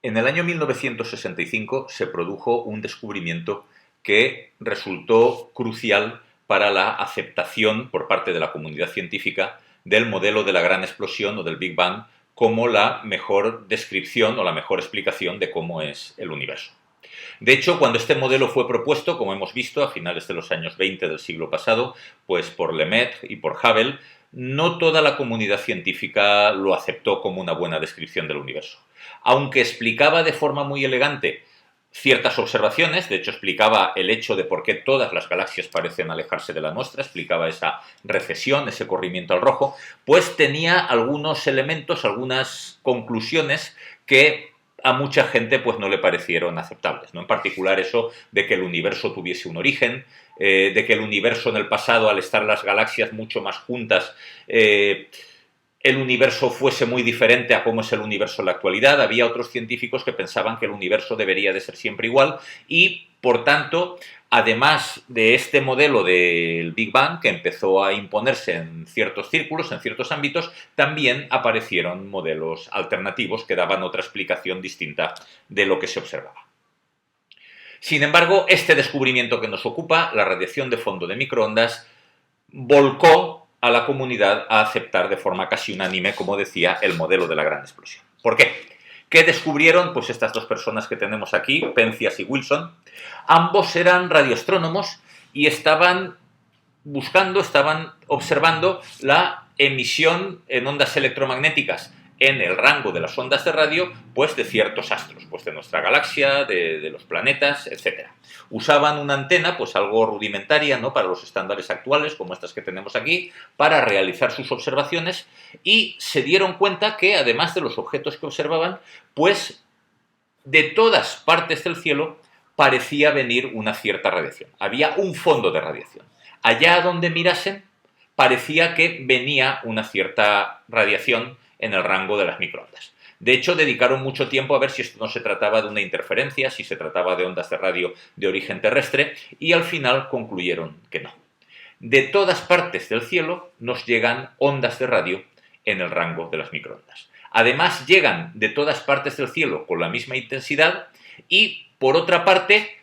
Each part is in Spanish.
En el año 1965 se produjo un descubrimiento que resultó crucial para la aceptación por parte de la comunidad científica del modelo de la gran explosión o del Big Bang como la mejor descripción o la mejor explicación de cómo es el universo. De hecho, cuando este modelo fue propuesto, como hemos visto, a finales de los años 20 del siglo pasado, pues por Lemaitre y por Hubble, no toda la comunidad científica lo aceptó como una buena descripción del universo. Aunque explicaba de forma muy elegante ciertas observaciones, de hecho explicaba el hecho de por qué todas las galaxias parecen alejarse de la nuestra, explicaba esa recesión, ese corrimiento al rojo, pues tenía algunos elementos, algunas conclusiones que a mucha gente pues no le parecieron aceptables, ¿no? En particular eso de que el universo tuviese un origen, de que el universo en el pasado, al estar las galaxias mucho más juntas, el universo fuese muy diferente a cómo es el universo en la actualidad. Había otros científicos que pensaban que el universo debería de ser siempre igual y, por tanto, además de este modelo del Big Bang que empezó a imponerse en ciertos círculos, en ciertos ámbitos, también aparecieron modelos alternativos que daban otra explicación distinta de lo que se observaba. Sin embargo, este descubrimiento que nos ocupa, la radiación de fondo de microondas, volcó a la comunidad a aceptar de forma casi unánime, como decía, el modelo de la gran explosión. ¿Por qué? ¿Qué descubrieron? Pues estas dos personas que tenemos aquí, Penzias y Wilson. Ambos eran radioastrónomos y estaban observando la emisión en ondas electromagnéticas en el rango de las ondas de radio, pues de ciertos astros, pues de nuestra galaxia, de los planetas, etc. Usaban una antena, pues algo rudimentaria, ¿no?, para los estándares actuales, como estas que tenemos aquí, para realizar sus observaciones, y se dieron cuenta que, además de los objetos que observaban, pues de todas partes del cielo parecía venir una cierta radiación. Había un fondo de radiación. Allá donde mirasen, parecía que venía una cierta radiación en el rango de las microondas. De hecho, dedicaron mucho tiempo a ver si esto no se trataba de una interferencia, si se trataba de ondas de radio de origen terrestre, y al final concluyeron que no. De todas partes del cielo nos llegan ondas de radio en el rango de las microondas. Además, llegan de todas partes del cielo con la misma intensidad y, por otra parte,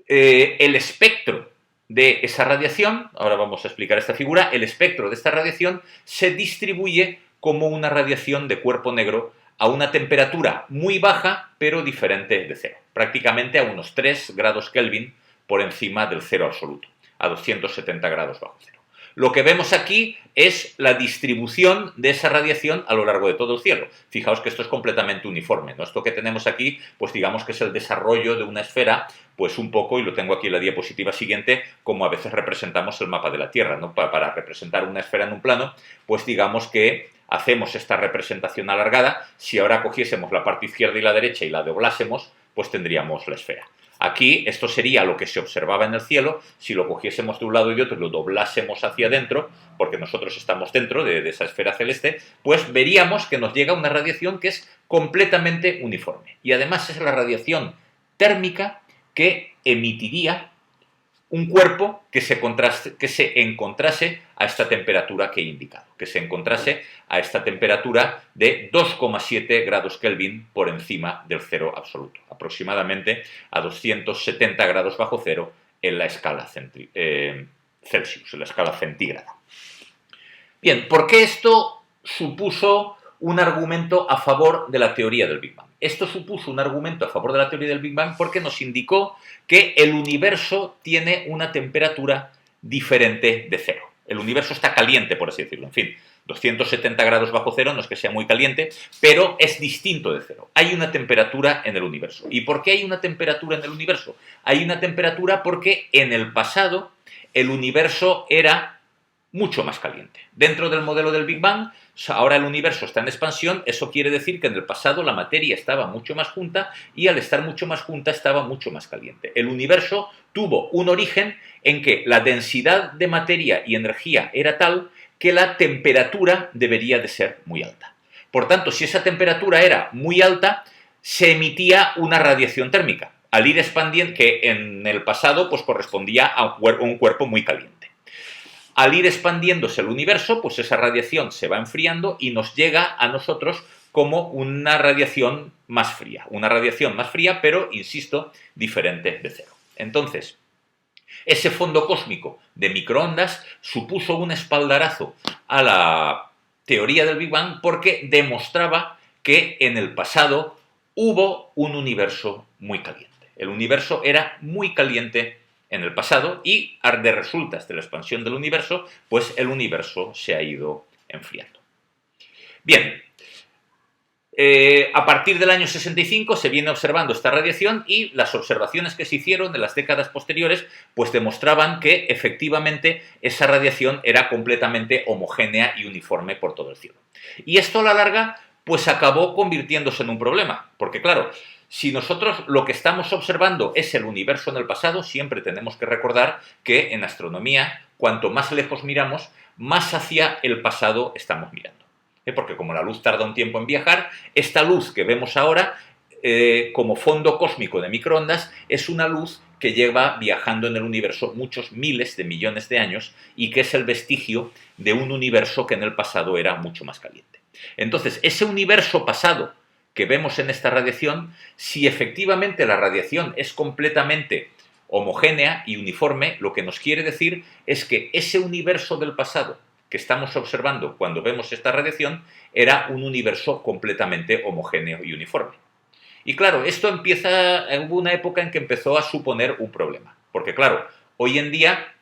el espectro de esa radiación, ahora vamos a explicar esta figura, el espectro de esta radiación se distribuye como una radiación de cuerpo negro a una temperatura muy baja, pero diferente de cero, prácticamente a unos 3 grados Kelvin por encima del cero absoluto, a 270 grados bajo cero. Lo que vemos aquí es la distribución de esa radiación a lo largo de todo el cielo. Fijaos que esto es completamente uniforme, ¿no? Esto que tenemos aquí, pues digamos que es el desarrollo de una esfera, pues un poco, y lo tengo aquí en la diapositiva siguiente, como a veces representamos el mapa de la Tierra, ¿no? Para representar una esfera en un plano, pues digamos que hacemos esta representación alargada. Si ahora cogiésemos la parte izquierda y la derecha y la doblásemos, pues tendríamos la esfera. Aquí esto sería lo que se observaba en el cielo. Si lo cogiésemos de un lado y de otro y lo doblásemos hacia adentro, porque nosotros estamos dentro de esa esfera celeste, pues veríamos que nos llega una radiación que es completamente uniforme. Y además es la radiación térmica que emitiría un cuerpo que se encontrase a esta temperatura que he indicado, que se encontrase a esta temperatura de 2,7 grados Kelvin por encima del cero absoluto, aproximadamente a 270 grados bajo cero en la escala Celsius, en la escala centígrada. Bien, ¿por qué esto supuso un argumento a favor de la teoría del Big Bang? Esto supuso un argumento a favor de la teoría del Big Bang porque nos indicó que el universo tiene una temperatura diferente de cero. El universo está caliente, por así decirlo. En fin, 270 grados bajo cero no es que sea muy caliente, pero es distinto de cero. Hay una temperatura en el universo. ¿Y por qué hay una temperatura en el universo? Hay una temperatura porque en el pasado el universo era mucho más caliente. Dentro del modelo del Big Bang, ahora el universo está en expansión. Eso quiere decir que en el pasado la materia estaba mucho más junta y al estar mucho más junta estaba mucho más caliente. El universo tuvo un origen en que la densidad de materia y energía era tal que la temperatura debería de ser muy alta. Por tanto, si esa temperatura era muy alta, se emitía una radiación térmica, al ir expandiendo, que en el pasado pues correspondía a un cuerpo muy caliente. Al ir expandiéndose el universo, pues esa radiación se va enfriando y nos llega a nosotros como una radiación más fría. Una radiación más fría, pero, insisto, diferente de cero. Entonces, ese fondo cósmico de microondas supuso un espaldarazo a la teoría del Big Bang porque demostraba que en el pasado hubo un universo muy caliente. El universo era muy caliente en el pasado y de resultas de la expansión del universo, pues el universo se ha ido enfriando. Bien, a partir del año 65 se viene observando esta radiación y las observaciones que se hicieron en las décadas posteriores pues demostraban que efectivamente esa radiación era completamente homogénea y uniforme por todo el cielo. Y esto a la larga pues acabó convirtiéndose en un problema, porque claro, si nosotros lo que estamos observando es el universo en el pasado, siempre tenemos que recordar que en astronomía, cuanto más lejos miramos, más hacia el pasado estamos mirando. Porque como la luz tarda un tiempo en viajar, esta luz que vemos ahora, como fondo cósmico de microondas, es una luz que lleva viajando en el universo muchos miles de millones de años y que es el vestigio de un universo que en el pasado era mucho más caliente. Entonces, ese universo pasado que vemos en esta radiación, si efectivamente la radiación es completamente homogénea y uniforme, lo que nos quiere decir es que ese universo del pasado que estamos observando cuando vemos esta radiación era un universo completamente homogéneo y uniforme. Y claro, esto hubo una época en que empezó a suponer un problema, porque claro, hoy en día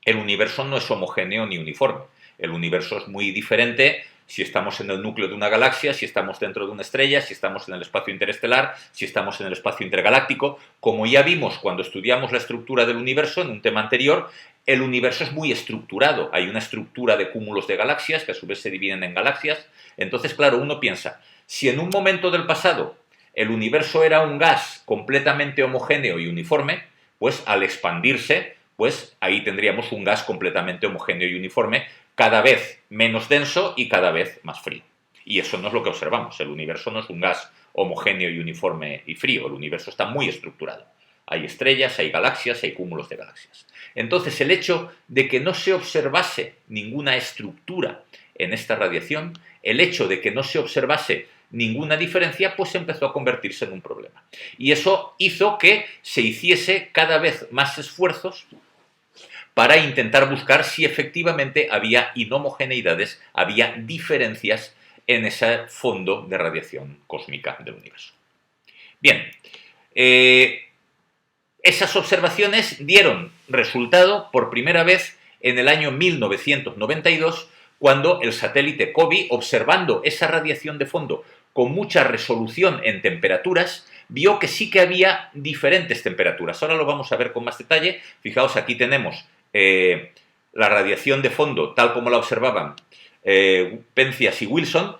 el universo no es homogéneo ni uniforme, el universo es muy diferente si estamos en el núcleo de una galaxia, si estamos dentro de una estrella, si estamos en el espacio interestelar, si estamos en el espacio intergaláctico. Como ya vimos cuando estudiamos la estructura del universo en un tema anterior, el universo es muy estructurado. Hay una estructura de cúmulos de galaxias que a su vez se dividen en galaxias. Entonces, claro, uno piensa, si en un momento del pasado el universo era un gas completamente homogéneo y uniforme, pues al expandirse, pues ahí tendríamos un gas completamente homogéneo y uniforme, cada vez menos denso y cada vez más frío. Y eso no es lo que observamos. El universo no es un gas homogéneo y uniforme y frío. El universo está muy estructurado. Hay estrellas, hay galaxias, hay cúmulos de galaxias. Entonces, el hecho de que no se observase ninguna estructura en esta radiación, el hecho de que no se observase ninguna diferencia, pues empezó a convertirse en un problema. Y eso hizo que se hiciese cada vez más esfuerzos para intentar buscar si efectivamente había inhomogeneidades, había diferencias en ese fondo de radiación cósmica del universo. Bien, esas observaciones dieron resultado por primera vez en el año 1992, cuando el satélite COBE, observando esa radiación de fondo con mucha resolución en temperaturas, vio que sí que había diferentes temperaturas. Ahora lo vamos a ver con más detalle. Fijaos, aquí tenemos la radiación de fondo tal como la observaban Penzias y Wilson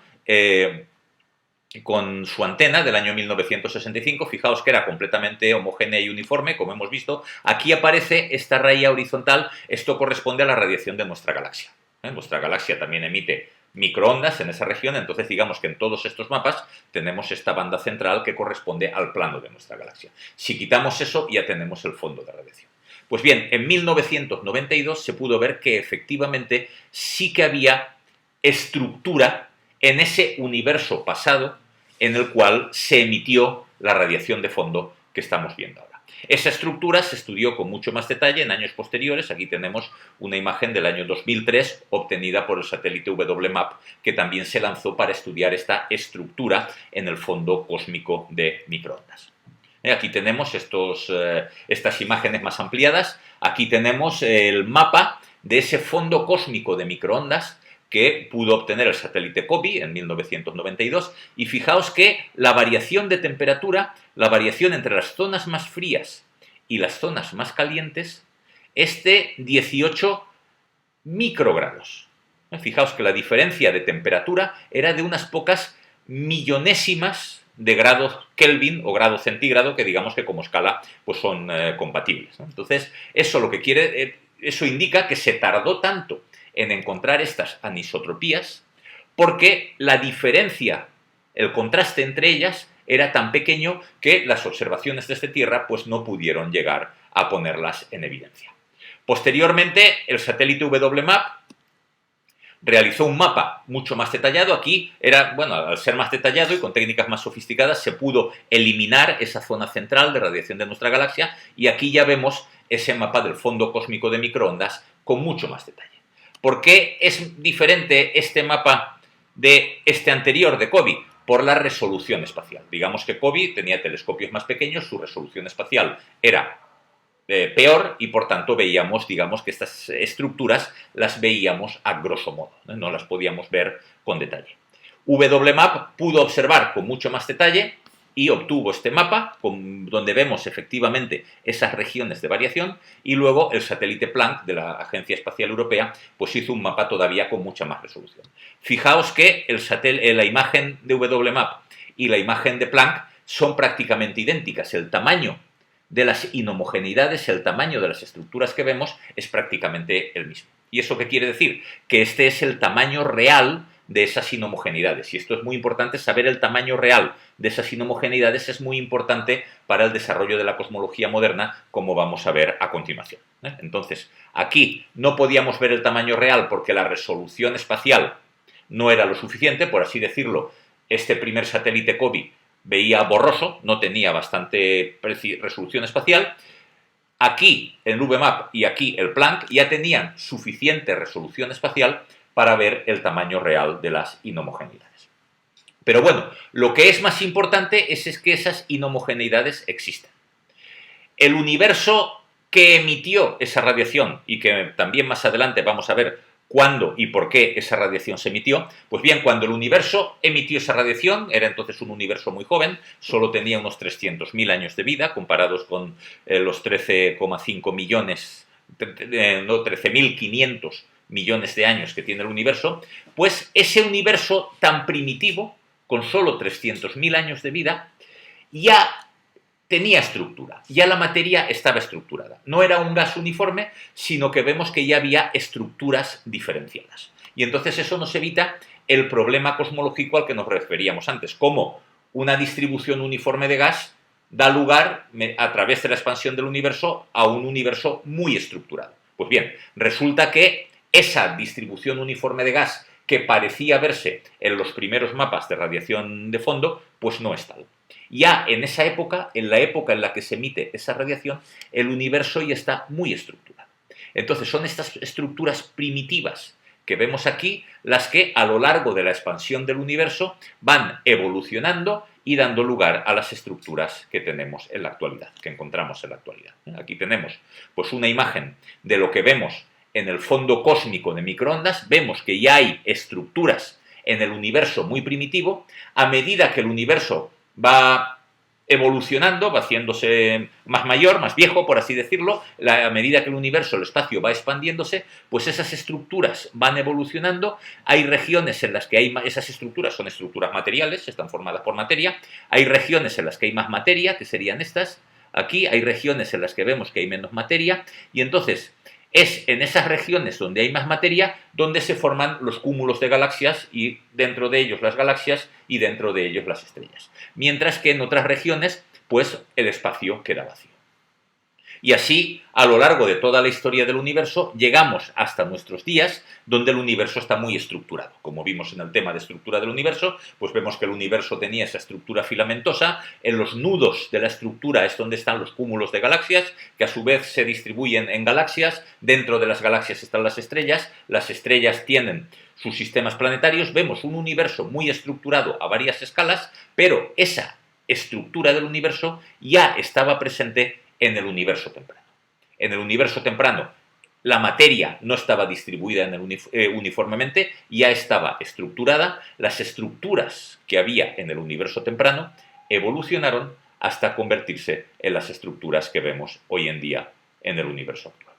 con su antena del año 1965. Fijaos que era completamente homogénea y uniforme, como hemos visto. Aquí aparece esta raya horizontal. Esto corresponde a la radiación de nuestra galaxia. Nuestra galaxia también emite microondas en esa región, entonces digamos que en todos estos mapas tenemos esta banda central que corresponde al plano de nuestra galaxia. Si quitamos eso, ya tenemos el fondo de radiación. Pues bien, en 1992 se pudo ver que efectivamente sí que había estructura en ese universo pasado en el cual se emitió la radiación de fondo que estamos viendo ahora. Esa estructura se estudió con mucho más detalle en años posteriores. Aquí tenemos una imagen del año 2003 obtenida por el satélite WMAP, que también se lanzó para estudiar esta estructura en el fondo cósmico de microondas. Aquí tenemos estas imágenes más ampliadas. Aquí tenemos el mapa de ese fondo cósmico de microondas que pudo obtener el satélite COBE en 1992. Y fijaos que la variación de temperatura, la variación entre las zonas más frías y las zonas más calientes, es de 18 microgrados. Fijaos que la diferencia de temperatura era de unas pocas millonésimas de grados Kelvin o grado centígrado, que digamos que como escala pues son compatibles, ¿no? Entonces, eso indica que se tardó tanto en encontrar estas anisotropías porque la diferencia, el contraste entre ellas era tan pequeño que las observaciones desde Tierra pues no pudieron llegar a ponerlas en evidencia. Posteriormente, el satélite WMAP realizó un mapa mucho más detallado. Aquí era, bueno, al ser más detallado y con técnicas más sofisticadas, se pudo eliminar esa zona central de radiación de nuestra galaxia, y aquí ya vemos ese mapa del fondo cósmico de microondas con mucho más detalle. ¿Por qué es diferente este mapa de este anterior, de COBE? Por la resolución espacial. Digamos que COBE tenía telescopios más pequeños, su resolución espacial era peor, y por tanto veíamos, digamos, que estas estructuras las veíamos a grosso modo, no las podíamos ver con detalle. WMAP pudo observar con mucho más detalle y obtuvo este mapa donde vemos efectivamente esas regiones de variación, y luego el satélite Planck de la Agencia Espacial Europea pues hizo un mapa todavía con mucha más resolución. Fijaos que la imagen de WMAP y la imagen de Planck son prácticamente idénticas. El tamaño de las inhomogeneidades, el tamaño de las estructuras que vemos es prácticamente el mismo. ¿Y eso qué quiere decir? Que este es el tamaño real de esas inhomogeneidades. Y esto es muy importante, saber el tamaño real de esas inhomogeneidades es muy importante para el desarrollo de la cosmología moderna, como vamos a ver a continuación. Entonces, aquí no podíamos ver el tamaño real porque la resolución espacial no era lo suficiente, por así decirlo. Este primer satélite COBE veía borroso, no tenía bastante resolución espacial. Aquí el WMAP y aquí el Planck ya tenían suficiente resolución espacial para ver el tamaño real de las inhomogeneidades. Pero bueno, lo que es más importante es que esas inhomogeneidades existen. El universo que emitió esa radiación, y que también más adelante vamos a ver cuándo y por qué esa radiación se emitió, pues bien, cuando el universo emitió esa radiación, era entonces un universo muy joven, solo tenía unos 300.000 años de vida, comparados con los 13,5 millones, no, 13.500 millones de años que tiene el universo. Pues ese universo tan primitivo, con solo 300.000 años de vida, ya tenía estructura, ya la materia estaba estructurada. No era un gas uniforme, sino que vemos que ya había estructuras diferenciadas. Y entonces eso nos evita el problema cosmológico al que nos referíamos antes, cómo una distribución uniforme de gas da lugar, a través de la expansión del universo, a un universo muy estructurado. Pues bien, resulta que esa distribución uniforme de gas que parecía verse en los primeros mapas de radiación de fondo, pues no es tal. Ya en esa época, en la época en la que se emite esa radiación, el universo ya está muy estructurado. Entonces son estas estructuras primitivas que vemos aquí las que a lo largo de la expansión del universo van evolucionando y dando lugar a las estructuras que tenemos en la actualidad, que encontramos en la actualidad. Aquí tenemos pues una imagen de lo que vemos en el fondo cósmico de microondas. Vemos que ya hay estructuras en el universo muy primitivo. A medida que el universo va evolucionando, va haciéndose más mayor, más viejo, por así decirlo, a medida que el universo, el espacio va expandiéndose, pues esas estructuras van evolucionando. Hay regiones en las que esas estructuras son estructuras materiales, están formadas por materia. Hay regiones en las que hay más materia, que serían estas. Aquí hay regiones en las que vemos que hay menos materia, y entonces es en esas regiones donde hay más materia donde se forman los cúmulos de galaxias, y dentro de ellos las galaxias y dentro de ellos las estrellas. Mientras que en otras regiones, pues el espacio queda vacío. Y así, a lo largo de toda la historia del universo, llegamos hasta nuestros días, donde el universo está muy estructurado. Como vimos en el tema de estructura del universo, pues vemos que el universo tenía esa estructura filamentosa. En los nudos de la estructura es donde están los cúmulos de galaxias, que a su vez se distribuyen en galaxias. Dentro de las galaxias están las estrellas tienen sus sistemas planetarios. Vemos un universo muy estructurado a varias escalas, pero esa estructura del universo ya estaba presente en el universo temprano. En el universo temprano la materia no estaba distribuida uniformemente, ya estaba estructurada. Las estructuras que había en el universo temprano evolucionaron hasta convertirse en las estructuras que vemos hoy en día en el universo actual.